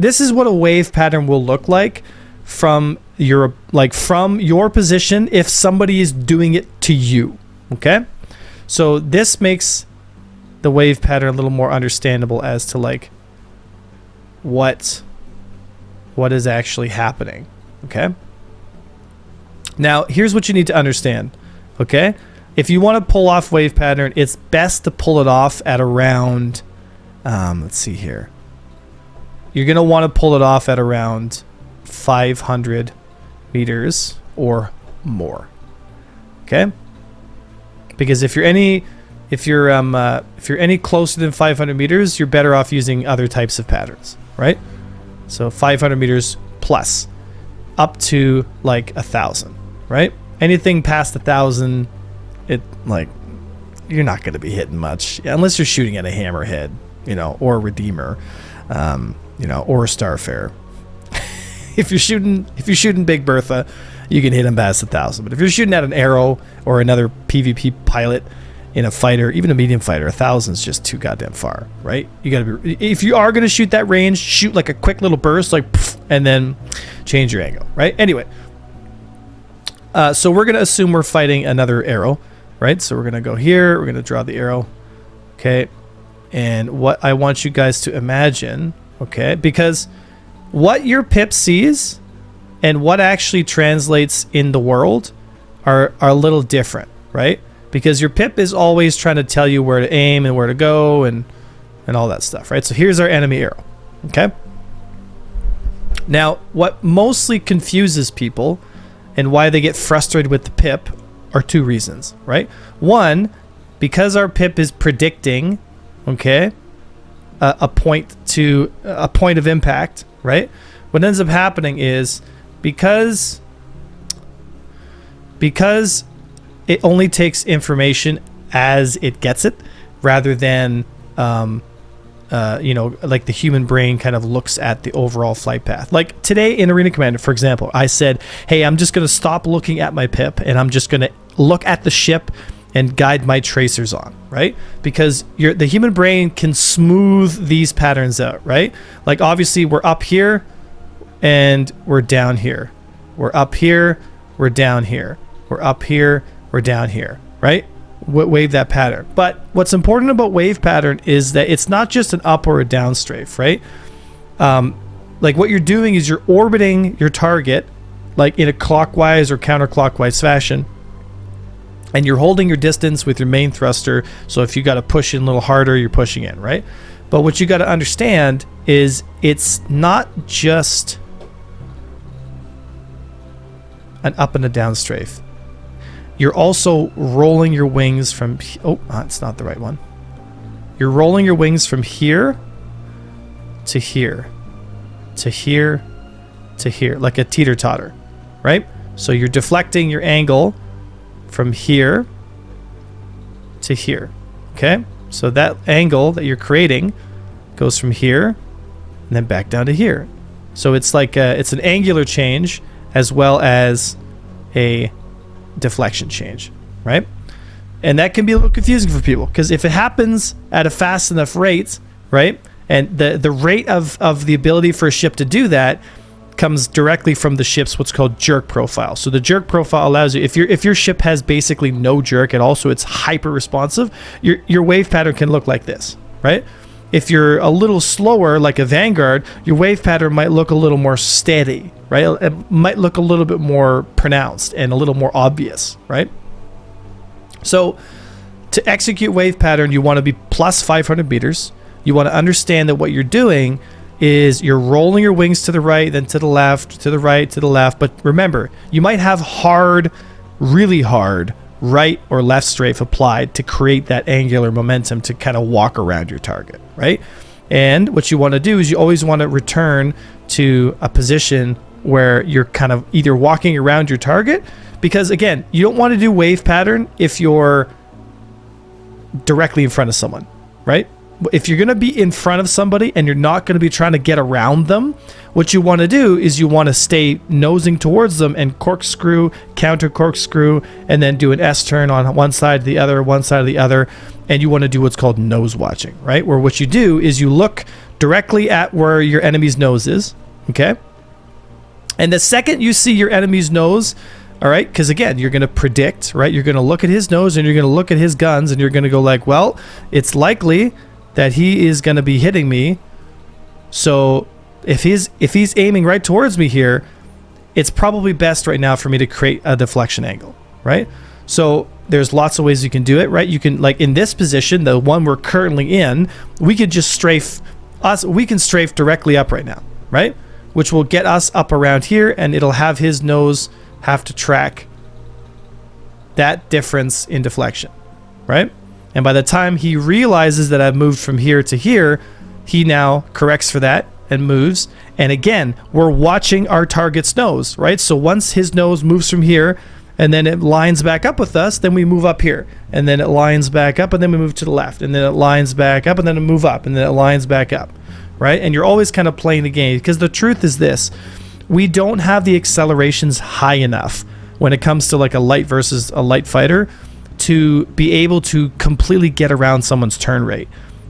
this is what a wave pattern will look like from your position if somebody is doing it to you. Okay, so this makes the wave pattern a little more understandable as to like what is actually happening. Okay, now here's what you need to understand. Okay, if you want to pull off wave pattern, it's best to pull it off at around let's see here, you're going to want to pull it off at around 500 meters or more. Okay, because if you're any closer than 500 meters, you're better off using other types of patterns, right? So 500 meters plus up to like 1,000, right? Anything past 1,000, it like you're not going to be hitting much unless you're shooting at a hammerhead, you know, or a redeemer, you know, or a starfare. If you're shooting Big Bertha, you can hit them past 1,000. But if you're shooting at an arrow or another PvP pilot in a fighter, even a medium fighter, 1,000 is just too goddamn far, right? You gotta be, if you are gonna shoot that range, shoot like a quick little burst, like, and then change your angle, right? Anyway, so we're gonna assume we're fighting another arrow, right? So we're gonna go here, we're gonna draw the arrow, okay? And what I want you guys to imagine, okay, because what your pip sees and what actually translates in the world are a little different, right? Because your pip is always trying to tell you where to aim and where to go and all that stuff, right? So here's our enemy arrow, okay? Now, what mostly confuses people and why they get frustrated with the pip are two reasons, right? One, because our pip is predicting, okay, a point of impact, right? What ends up happening is because it only takes information as it gets it, rather than you know, like the human brain kind of looks at the overall flight path. Like today in Arena Commander, for example, I said, hey, I'm just going to stop looking at my pip and I'm just going to look at the ship and guide my tracers on, right? Because the human brain can smooth these patterns out, right? Like obviously we're up here and we're down here. We're up here, we're down here. We're up here, we're down here, right? Wave that pattern. But what's important about wave pattern is that it's not just an up or a down strafe, right? Like what you're doing is you're orbiting your target like in a clockwise or counterclockwise fashion, and you're holding your distance with your main thruster. So if you got to push in a little harder, you're pushing in, right? But what you got to understand is it's not just an up and a down strafe. You're also rolling your wings from, it's not the right one. You're rolling your wings from here to here, to here, to here, like a teeter-totter, right? So you're deflecting your angle from here to here, okay? So that angle that you're creating goes from here and then back down to here. So it's like it's an angular change as well as a deflection change, right? And that can be a little confusing for people because if it happens at a fast enough rate, right, and the rate of the ability for a ship to do that comes directly from the ship's what's called jerk profile. So the jerk profile allows you, if your ship has basically no jerk and also it's hyper responsive, your wave pattern can look like this, right? If you're a little slower, like a Vanguard, your wave pattern might look a little more steady, right? It might look a little bit more pronounced and a little more obvious, right? So to execute wave pattern, you want to be plus 500 meters. You want to understand that what you're doing is you're rolling your wings to the right, then to the left, to the right, to the left. But remember, you might have hard, really hard right or left strafe applied to create that angular momentum to kind of walk around your target, right? And what you want to do is you always want to return to a position where you're kind of either walking around your target, because again, you don't want to do wave pattern if you're directly in front of someone, right? If you're going to be in front of somebody and you're not going to be trying to get around them, what you want to do is you want to stay nosing towards them and corkscrew, counter corkscrew, and then do an S turn on one side to the other, one side to the other. And you want to do what's called nose watching, right? Where what you do is you look directly at where your enemy's nose is, okay? And the second you see your enemy's nose, all right, because again, you're going to predict, right? You're going to look at his nose and you're going to look at his guns and you're going to go like, well, it's likely that he is going to be hitting me. So if he's aiming right towards me here, it's probably best right now for me to create a deflection angle, right? So there's lots of ways you can do it, right? You can, like in this position, the one we're currently in, we could just strafe us. We can strafe directly up right now, right? Which will get us up around here, and it'll have his nose have to track that difference in deflection, right? And by the time he realizes that I've moved from here to here, he now corrects for that and moves. And again, we're watching our target's nose, right? So once his nose moves from here and then it lines back up with us, then we move up here, and then it lines back up, and then we move to the left, and then it lines back up, and then it move up, and then it lines back up, right? And you're always kind of playing the game, because the truth is this: we don't have the accelerations high enough when it comes to like a light versus a light fighter to be able to completely get around someone's turn rate.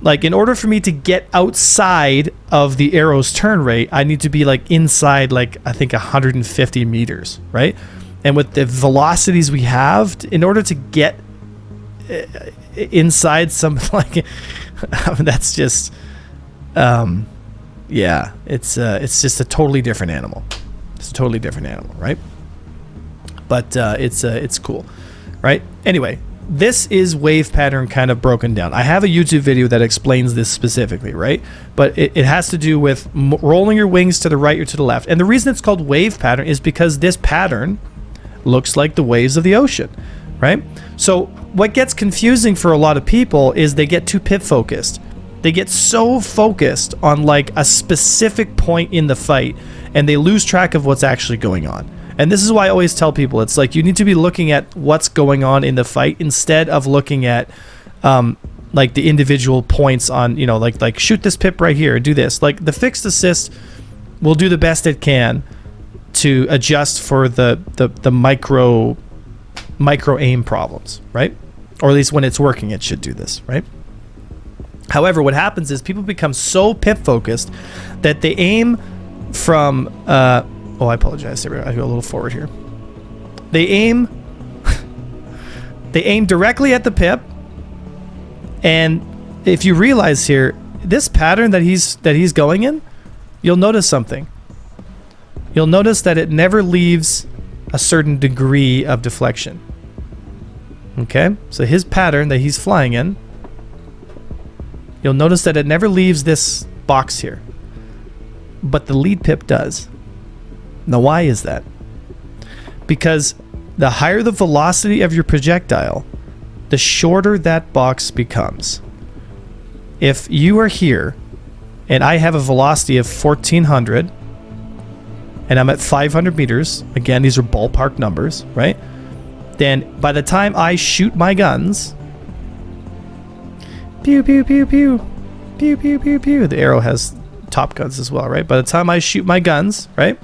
Like, in order for me to get outside of the arrow's turn rate, I need to be like inside, like I think 150 meters, right? And with the velocities we have, in order to get inside some, like, that's just, yeah, it's just a totally different animal. It's a totally different animal, right? But it's cool, right? Anyway, this is wave pattern kind of broken down. I have a YouTube video that explains this specifically, right? But it has to do with rolling your wings to the right or to the left. And the reason it's called wave pattern is because this pattern looks like the waves of the ocean, right? So what gets confusing for a lot of people is they get too pip focused. They get so focused on like a specific point in the fight, and they lose track of what's actually going on. And this is why I always tell people, it's like you need to be looking at what's going on in the fight instead of looking at like the individual points on, you know, like shoot this pip right here, do this. Like the fixed assist will do the best it can to adjust for the micro aim problems, right? Or at least when it's working, it should do this, right? However, what happens is people become so pip focused that they aim from oh, I apologize. I go a little forward here. They aim directly at the pip, and if you realize here, this pattern that he's going in, you'll notice something. You'll notice that it never leaves a certain degree of deflection. Okay? So his pattern that he's flying in, you'll notice that it never leaves this box here. But the lead pip does. Now, why is that? Because the higher the velocity of your projectile, the shorter that box becomes. If you are here, and I have a velocity of 1400, and I'm at 500 meters, again, these are ballpark numbers, right? Then by the time I shoot my guns, pew, pew, pew, pew, pew, pew, pew, pew. The arrow has top guns as well, right? By the time I shoot my guns, right?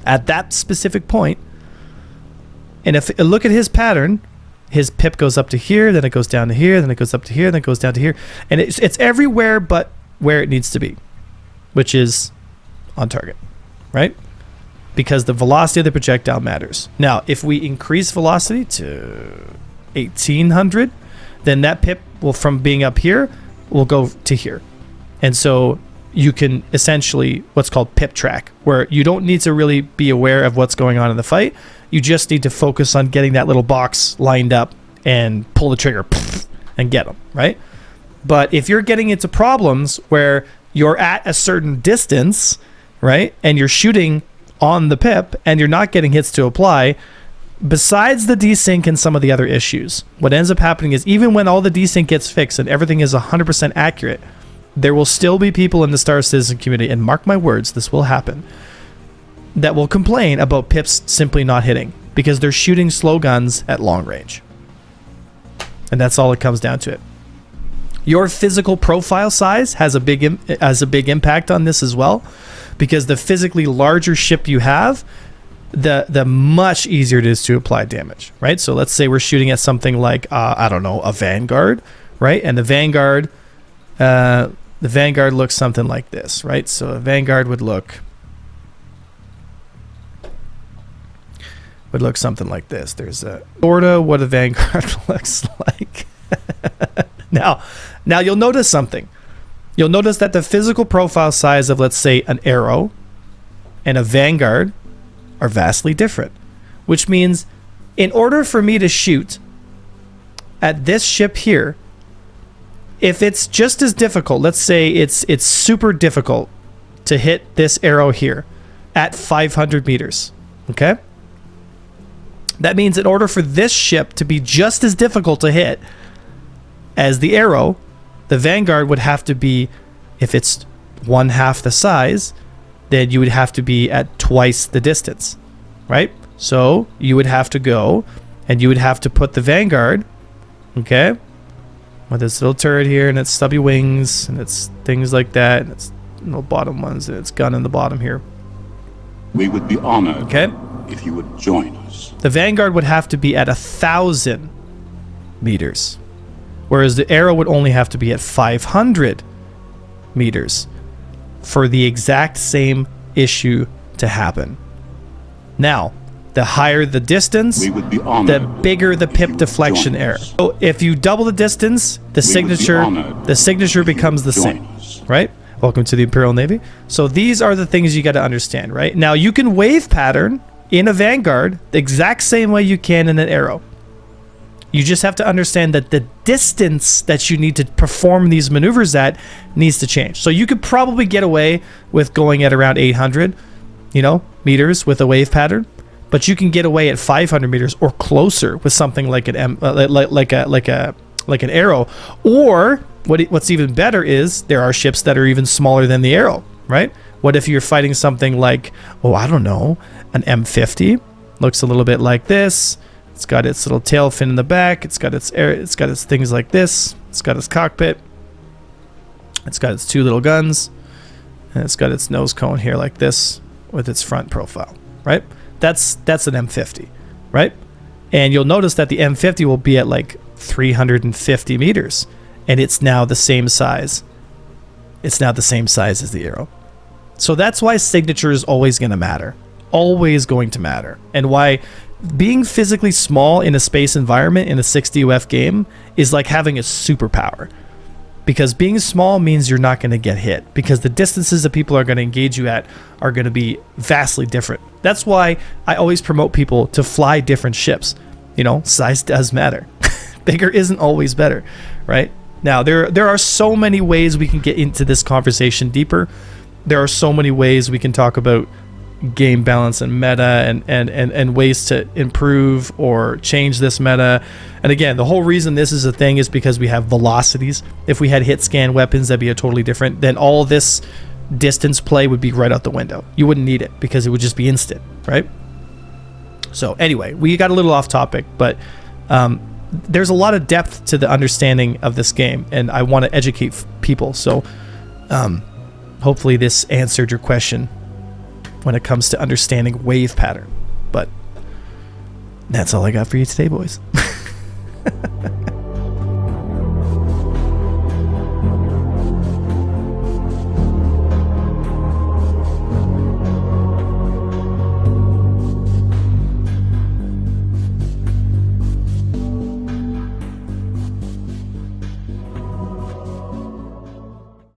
At that specific point, and if you look at his pattern, his pip goes up to here, then it goes down to here, then it goes up to here, then it goes down to here. And it's everywhere but where it needs to be, which is on target, right? Because the velocity of the projectile matters. Now, if we increase velocity to 1800, then that pip will, from being up here, will go to here. And so you can essentially what's called pip track, where you don't need to really be aware of what's going on in the fight. You just need to focus on getting that little box lined up and pull the trigger and get them, right? But if you're getting into problems where you're at a certain distance, right, and you're shooting on the pip and you're not getting hits to apply, besides the desync and some of the other issues, what ends up happening is even when all the desync gets fixed and everything is 100% accurate, there will still be people in the Star Citizen community, and mark my words, this will happen, that will complain about pips simply not hitting because they're shooting slow guns at long range. And that's all it comes down to it. Your physical profile size has a big impact on this as well, because the physically larger ship you have, the much easier it is to apply damage, right? So let's say we're shooting at something like I don't know, a Vanguard, right? And the Vanguard the Vanguard looks something like this, right? So a Vanguard would look something like this. There's a sorta what a Vanguard looks like. Now you'll notice something. You'll notice that the physical profile size of, let's say, an arrow and a Vanguard are vastly different, which means in order for me to shoot at this ship here, if it's just as difficult, let's say it's super difficult to hit this arrow here at 500 meters, okay? That means in order for this ship to be just as difficult to hit as the arrow, the Vanguard would have to be, if it's 1/2 the size, then you would have to be at twice the distance, right? So you would have to go and you would have to put the Vanguard, okay, with this little turret here and its stubby wings and its things like that, and its little bottom ones and its gun in the bottom here. We would be honored, okay, if you would join us. The Vanguard would have to be at 1,000 meters, whereas the arrow would only have to be at 500 meters for the exact same issue to happen. Now, the higher the distance, we would be honored, the bigger the pip deflection error. So if you double the distance, the signature becomes the same, right? Welcome to the Imperial Navy. So these are the things you got to understand, right? Now you can wave pattern in a Vanguard the exact same way you can in an arrow. You just have to understand that the distance that you need to perform these maneuvers at needs to change. So you could probably get away with going at around 800, meters with a wave pattern, but you can get away at 500 meters or closer with something like an like an arrow. Or what's even better is there are ships that are even smaller than the arrow, right? What if you're fighting something like, I don't know, an M50? Looks a little bit like this. It's got its little tail fin in the back. It's got its things like this. It's got its cockpit. It's got its two little guns, and it's got its nose cone here like this with its front profile, right? That's an M50, right? And you'll notice that the M50 will be at like 350 meters, and it's now the same size. It's now the same size as the arrow. So that's why signature is always going to matter. Always going to matter. And why being physically small in a space environment in a 6DOF game is like having a superpower. Because being small means you're not going to get hit. Because the distances that people are going to engage you at are going to be vastly different. That's why I always promote people to fly different ships. Size does matter. Bigger isn't always better, right? Now, there are so many ways we can get into this conversation deeper. There are so many ways we can talk about game balance and meta and ways to improve or change this meta. And again, the whole reason this is a thing is because we have velocities. If we had hit scan weapons, that'd be a totally different. Then all this distance play would be right out the window. You wouldn't need it because it would just be instant, right? So anyway, we got a little off topic, but there's a lot of depth to the understanding of this game, and I want to educate people. So hopefully this answered your question when it comes to understanding wave pattern. But that's all I got for you today, boys.